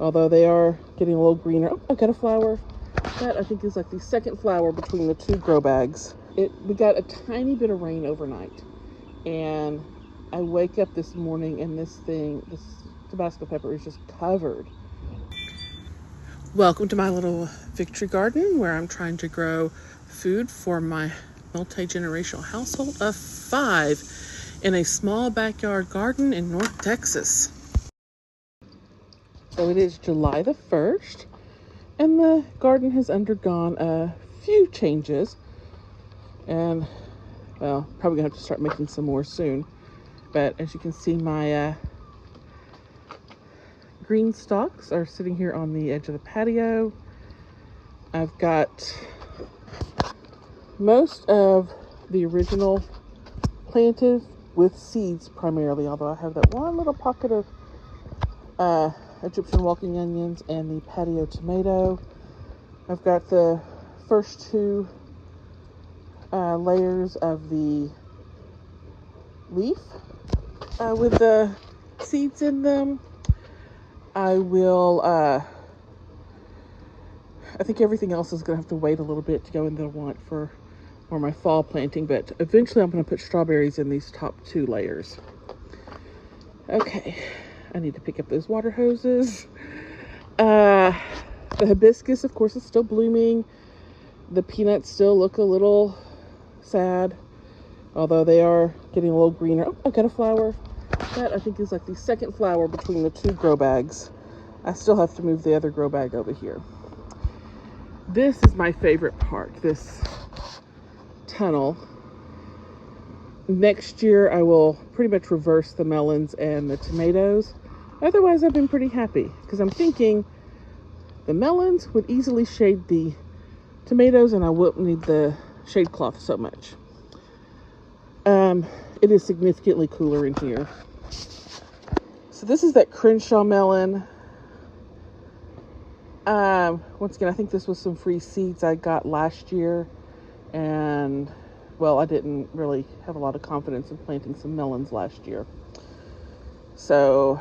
although they are getting a little greener. Oh, I got a flower. That I think is like the second flower between the two grow bags. We got a tiny bit of rain overnight, and I wake up this morning and this Tabasco pepper is just covered. Welcome to my little victory garden where I'm trying to grow food for my multi-generational household of 5 in a small backyard garden in North Texas. So it is July the 1st, and the garden has undergone a few changes, and well, probably gonna have to start making some more soon. But as you can see, my green stalks are sitting here on the edge of the patio. I've got most of the original planted with seeds primarily, although I have that one little pocket of Egyptian walking onions and the patio tomato. I've got the first 2 layers of the leaf with the seeds in them. I think everything else is going to have to wait a little bit to go in the one for my fall planting, but eventually I'm going to put strawberries in these top 2 layers. Okay, I need to pick up those water hoses. The hibiscus, of course, is still blooming. The peanuts still look a little sad, although they are getting a little greener. Oh, I got a flower. That I think is like the second flower between the 2 grow bags. I still have to move the other grow bag over here. This is my favorite part, this tunnel. Next year I will pretty much reverse the melons and the tomatoes. Otherwise I've been pretty happy because I'm thinking the melons would easily shade the tomatoes and I wouldn't need the shade cloth so much. It is significantly cooler in here. So this is that Crenshaw melon. Once again, I think this was some free seeds I got last year, and well, I didn't really have a lot of confidence in planting some melons last year. So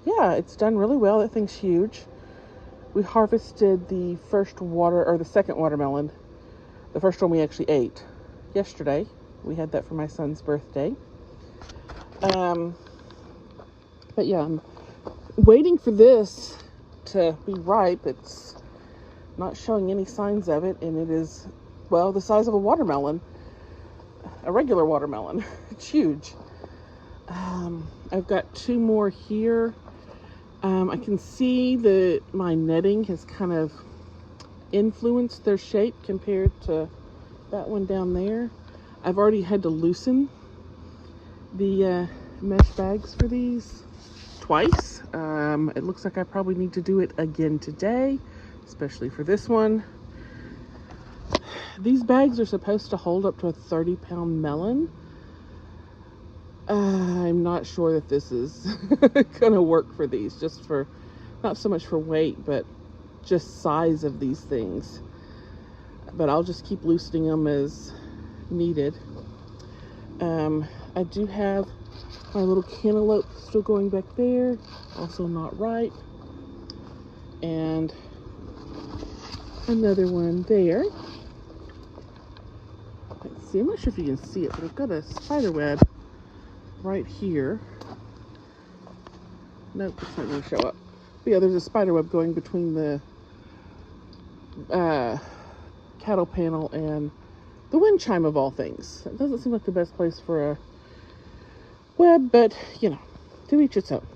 yeah, it's done really well. That thing's huge. We harvested the second watermelon. The first one we actually ate yesterday. We had that for my son's birthday. But yeah, I'm waiting for this to be ripe. It's not showing any signs of it, and it is, well, the size of a watermelon, a regular watermelon. It's huge. I've got 2 more here. I can see that my netting has kind of influenced their shape compared to that one down there. I've already had to loosen the mesh bags for these twice. It looks like I probably need to do it again today, especially for this one. These bags are supposed to hold up to a 30-pound melon. I'm not sure that this is gonna work for these, just for, not so much for weight, but just size of these things. But I'll just keep loosening them as needed. I do have my little cantaloupe still going back there, also not ripe, and another one there. Let's see, I'm not sure if you can see it, but I've got a spider web right here. Nope, it's not going to show up. But yeah, there's a spider web going between the cattle panel and the wind chime of all things. It doesn't seem like the best place for a web, but you know, to each its own.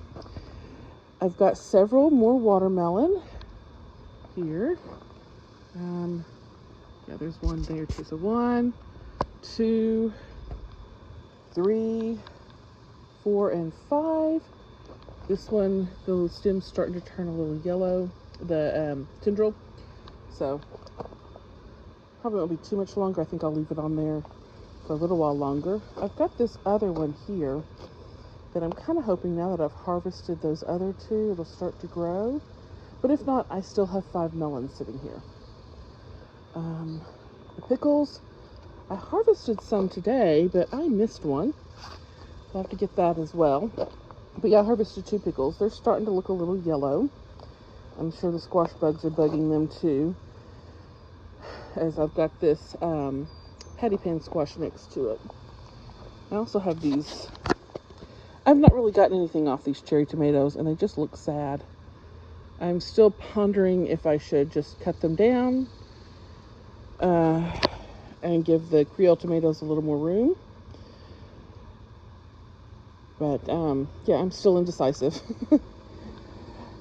I've got several more watermelon here. Yeah, there's one there too. So 1, 2, 3, 4, and 5. This one, the stem's starting to turn a little yellow, the tendril. So probably won't be too much longer. I think I'll leave it on there for a little while longer. I've got this other one here that I'm kind of hoping now that I've harvested those other 2, it'll start to grow. But if not, I still have 5 melons sitting here. The pickles, I harvested some today, but I missed one. I'll have to get that as well. But yeah, I harvested 2 pickles. They're starting to look a little yellow. I'm sure the squash bugs are bugging them too, as I've got this patty pan squash next to it. I also have these. I've not really gotten anything off these cherry tomatoes, and they just look sad. I'm still pondering if I should just cut them down and give the Creole tomatoes a little more room. But yeah, I'm still indecisive.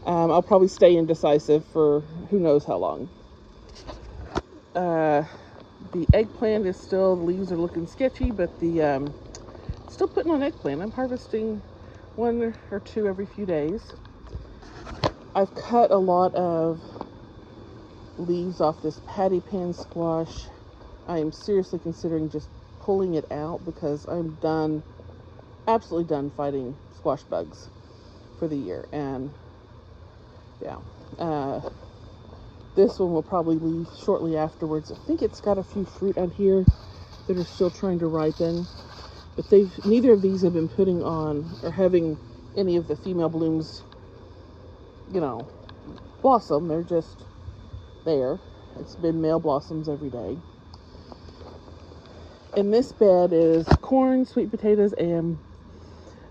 I'll probably stay indecisive for who knows how long. The eggplant is still, the leaves are looking sketchy, but the still putting on eggplant. I'm harvesting 1 or 2 every few days. I've cut a lot of leaves off this patty pan squash. I am seriously considering just pulling it out because I'm done, absolutely done fighting squash bugs for the year. And yeah, this one will probably leave shortly afterwards. I think it's got a few fruit on here that are still trying to ripen, but neither of these have been putting on or having any of the female blooms, you know, blossom. They're just there. It's been male blossoms every day. In this bed is corn, sweet potatoes, and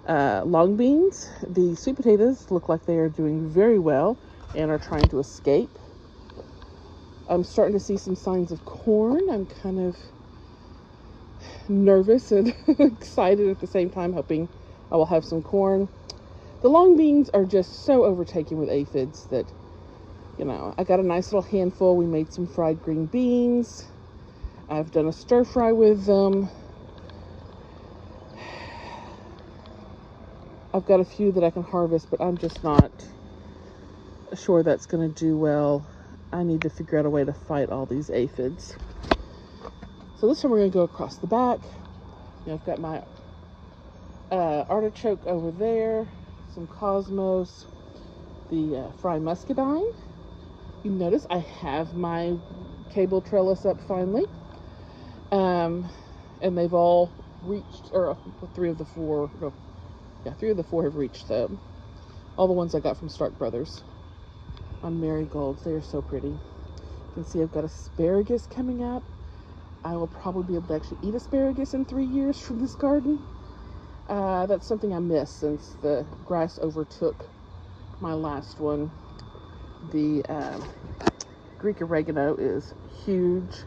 long beans. The sweet potatoes look like they are doing very well and are trying to escape. I'm starting to see some signs of corn. I'm kind of nervous and excited at the same time, hoping I will have some corn. The long beans are just so overtaken with aphids that, you know, I got a nice little handful. We made some fried green beans. I've done a stir fry with them. I've got a few that I can harvest, but I'm just not sure that's going to do well. I need to figure out a way to fight all these aphids. So this time we're going to go across the back. You know, I've got my artichoke over there, some cosmos, the fry muscadine. You notice I have my cable trellis up finally. And they've all reached, or 3 of the 4, no, yeah, 3 of the 4 have reached them. All the ones I got from Stark Brothers on marigolds. They are so pretty. You can see I've got asparagus coming up. I will probably be able to actually eat asparagus in 3 years from this garden. That's something I missed since the grass overtook my last one. The Greek oregano is huge.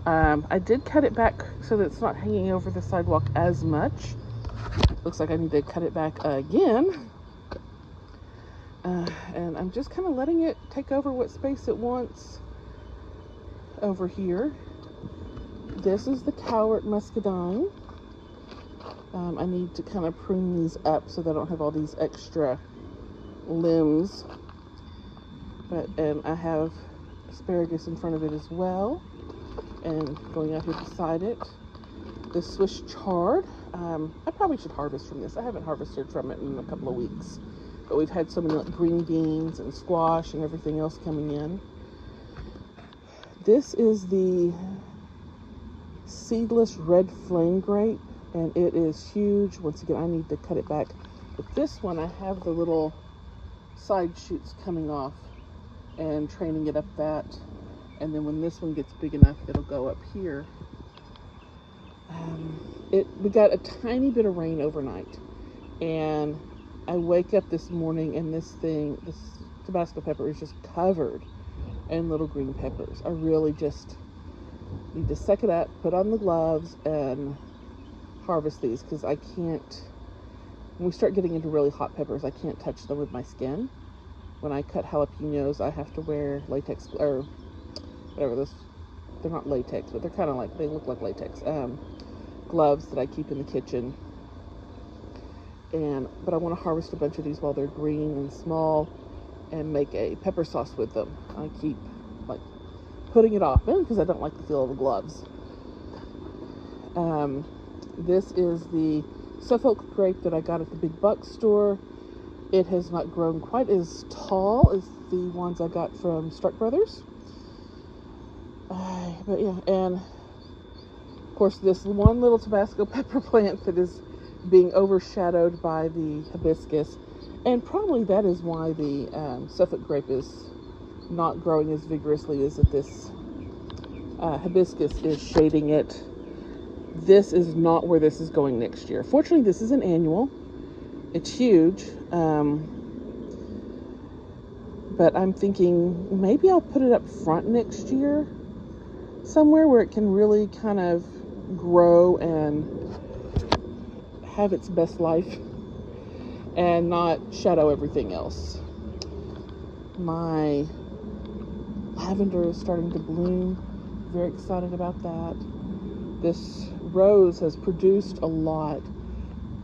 I did cut it back so that it's not hanging over the sidewalk as much. Looks like I need to cut it back again. And I'm just kind of letting it take over what space it wants over here. This is the Cowart muscadine. I need to kind of prune these up so they don't have all these extra limbs. And I have asparagus in front of it as well. And going out here beside it, the Swiss chard. I probably should harvest from this. I haven't harvested from it in a couple of weeks. But we've had so many like green beans and squash and everything else coming in. This is the seedless red flame grape, and it is huge. Once again, I need to cut it back. But this one, I have the little side shoots coming off and training it up that. And then when this one gets big enough, it'll go up here. We got a tiny bit of rain overnight, and I wake up this morning and this Tabasco pepper is just covered in little green peppers. I really just need to suck it up, put on the gloves, and harvest these, because I can't, when we start getting into really hot peppers, I can't touch them with my skin. When I cut jalapenos, I have to wear latex, or whatever those, they're not latex, but they're kind of like, they look like latex, gloves that I keep in the kitchen. But I want to harvest a bunch of these while they're green and small and make a pepper sauce with them. I keep like putting it off because I don't like the feel of the gloves. This is the Suffolk grape that I got at the big buck store. It has not grown quite as tall as the ones I got from Stark Brothers. But yeah, and of course this one little Tabasco pepper plant that is being overshadowed by the hibiscus. And probably that is why the Suffolk grape is not growing as vigorously, is that this hibiscus is shading it. This is not where this is going next year. Fortunately, this is an annual. It's huge. But I'm thinking maybe I'll put it up front next year somewhere where it can really kind of grow and have its best life and not shadow everything else. My lavender is starting to bloom. Very excited about that. This rose has produced a lot,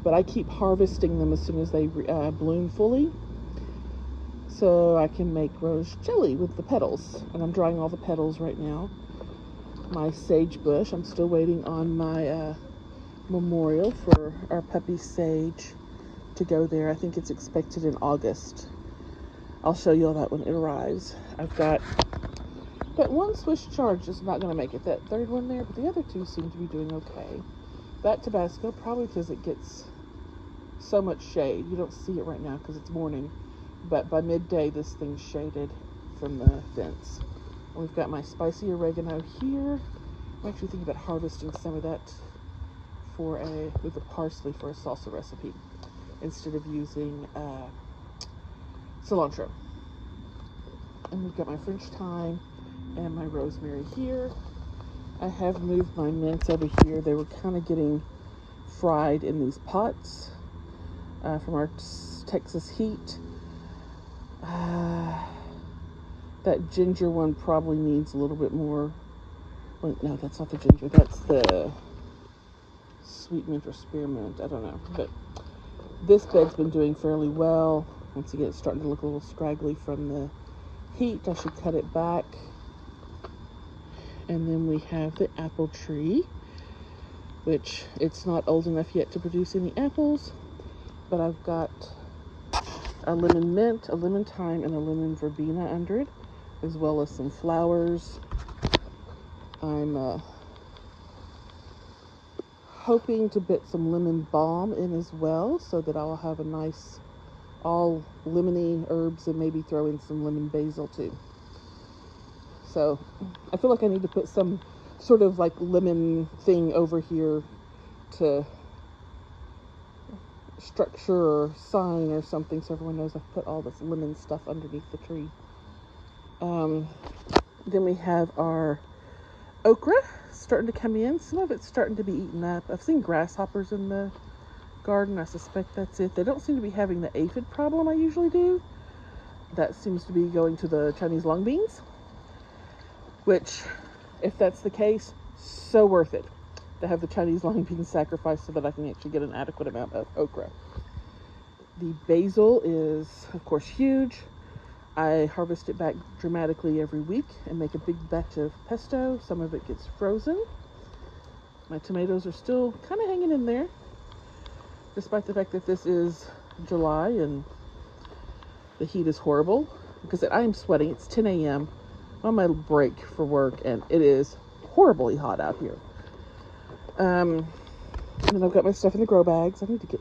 but I keep harvesting them as soon as they bloom fully, so I can make rose jelly with the petals. And I'm drying all the petals right now. My sage bush, I'm still waiting on my memorial for our puppy Sage to go there. I think it's expected in August. I'll show you all that when it arrives. I've got that one Swiss charge is not going to make it, that third one there, but the other two seem to be doing okay. That Tabasco, probably because it gets so much shade. You don't see it right now because it's morning, but by midday this thing's shaded from the fence. And we've got my spicy oregano here. I'm actually thinking about harvesting some of that with the parsley for a salsa recipe instead of using cilantro. And we've got my French thyme and my rosemary here. I have moved my mints over here. They were kind of getting fried in these pots from our Texas heat. That ginger one probably needs a little bit more. Well, no, that's not the ginger. That's the sweet mint or spearmint. I don't know. But this bed's been doing fairly well. Once again, it's starting to look a little scraggly from the heat. I should cut it back. And then we have the apple tree, which it's not old enough yet to produce any apples, but I've got a lemon mint, a lemon thyme, and a lemon verbena under it, as well as some flowers. I'm hoping to put some lemon balm in as well, so that I'll have a nice all lemony herbs, and maybe throw in some lemon basil too. So I feel like I need to put some sort of like lemon thing over here to structure or sign or something, so everyone knows I've put all this lemon stuff underneath the tree. Then we have our okra starting to come in. Some of it's starting to be eaten up. I've seen grasshoppers in the garden. I suspect that's it. They don't seem to be having the aphid problem I usually do. That seems to be going to the Chinese lung beans, which, if that's the case, so worth it to have the Chinese lung beans sacrificed so that I can actually get an adequate amount of okra. The basil is, of course, huge. I harvest it back dramatically every week and make a big batch of pesto. Some of it gets frozen. My tomatoes are still kind of hanging in there, despite the fact that this is July and the heat is horrible. Because I am sweating. It's 10 a.m. I'm on my break for work, and it is horribly hot out here. And then I've got my stuff in the grow bags. I need to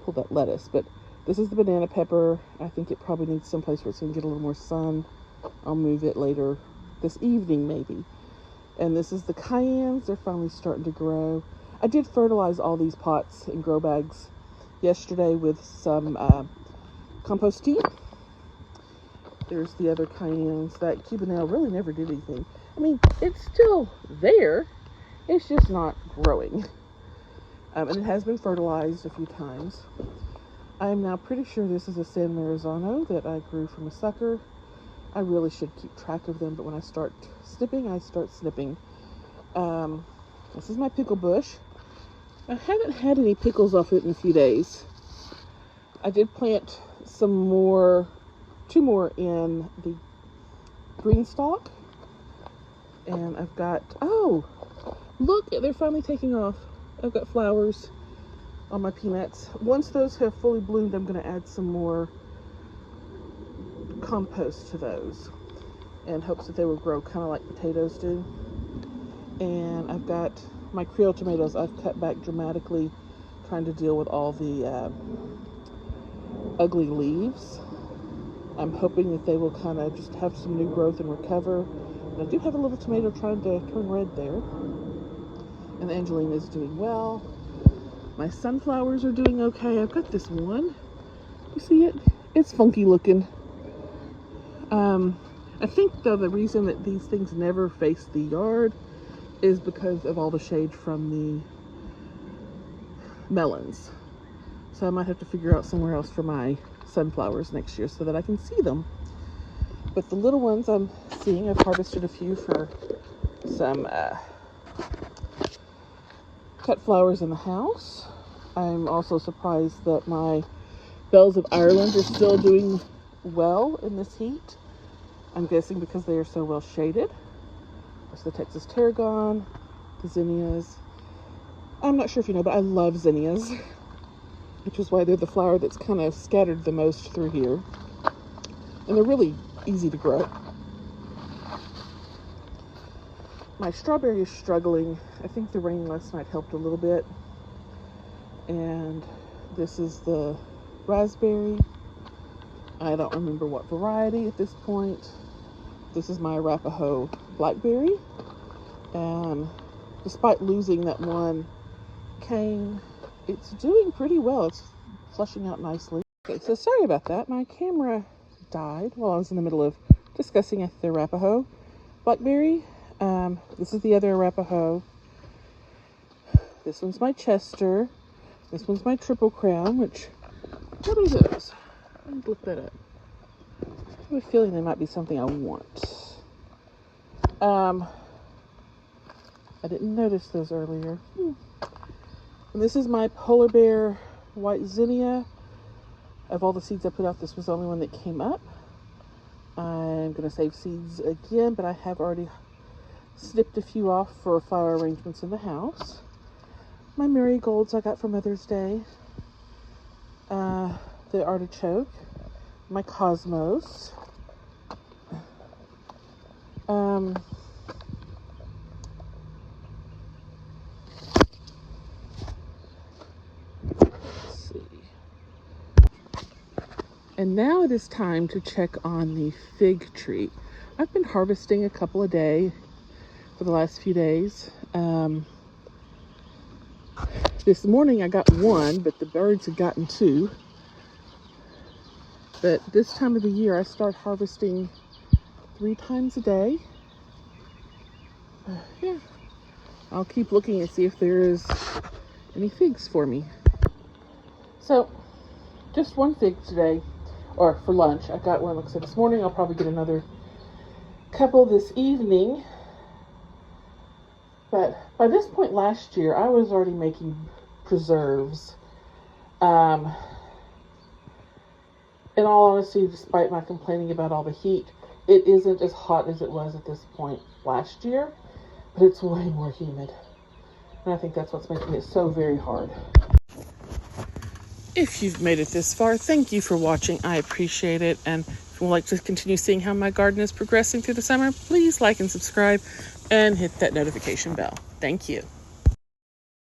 pull that lettuce, but this is the banana pepper. I think it probably needs someplace where it's going to get a little more sun. I'll move it later this evening, maybe. And this is the cayennes. They're finally starting to grow. I did fertilize all these pots and grow bags yesterday with some compost tea. There's the other cayennes. That Cubanelle really never did anything. I mean, it's still there. It's just not growing. And it has been fertilized a few times. I am now pretty sure this is a San Marzano that I grew from a sucker. I really should keep track of them, but when I start snipping, I start snipping. This is my pickle bush. I haven't had any pickles off it in a few days. I did plant two more in the green stalk. And I've got, oh, look, they're finally taking off. I've got flowers on my peanuts. Once those have fully bloomed, I'm going to add some more compost to those in hopes that they will grow kind of like potatoes do. And I've got my Creole tomatoes. I've cut back dramatically, trying to deal with all the ugly leaves. I'm hoping that they will kind of just have some new growth and recover. And I do have a little tomato trying to turn red there. And Angelina is doing well. My sunflowers are doing okay. I've got this one. You see it? It's funky looking. I think though the reason that these things never face the yard is because of all the shade from the melons. So I might have to figure out somewhere else for my sunflowers next year so that I can see them. But the little ones I'm seeing, I've harvested a few for some cut flowers in the house. I'm also surprised that my bells of Ireland are still doing well in this heat. I'm guessing because they are so well shaded. There's the Texas tarragon, the zinnias. I'm not sure if you know, but I love zinnias, which is why they're the flower that's kind of scattered the most through here. And they're really easy to grow. My strawberry is struggling. I think the rain last night helped a little bit. And this is the raspberry. I don't remember what variety at this point. This is my Arapaho blackberry. And despite losing that one cane, it's doing pretty well. It's flushing out nicely. Okay, so sorry about that. My camera died while I was in the middle of discussing the Arapaho blackberry. This is the other Arapaho. This one's my Chester. This one's my Triple Crown, which, what are those? Let me look that up. I have a feeling they might be something I want. I didn't notice those earlier. And this is my Polar Bear White Zinnia. Of all the seeds I put out, this was the only one that came up. I'm going to save seeds again, but I have already snipped a few off for flower arrangements in the house. My marigolds I got for Mother's Day. The artichoke. My cosmos. Let's see. And now it is time to check on the fig tree. I've been harvesting a couple a day for the last few days. This morning I got one, but the birds had gotten two. But this time of the year I start harvesting 3 times a day. Yeah, I'll keep looking and see if there is any figs for me. So, just one fig today, or for lunch. I got one, like I said, this morning. I'll probably get another couple this evening. But by this point last year, I was already making preserves. In all honesty, despite my complaining about all the heat, it isn't as hot as it was at this point last year, but it's way more humid. And I think that's what's making it so very hard. If you've made it this far, thank you for watching. I appreciate it. And if you would like to continue seeing how my garden is progressing through the summer, please like and subscribe and hit that notification bell. Thank you.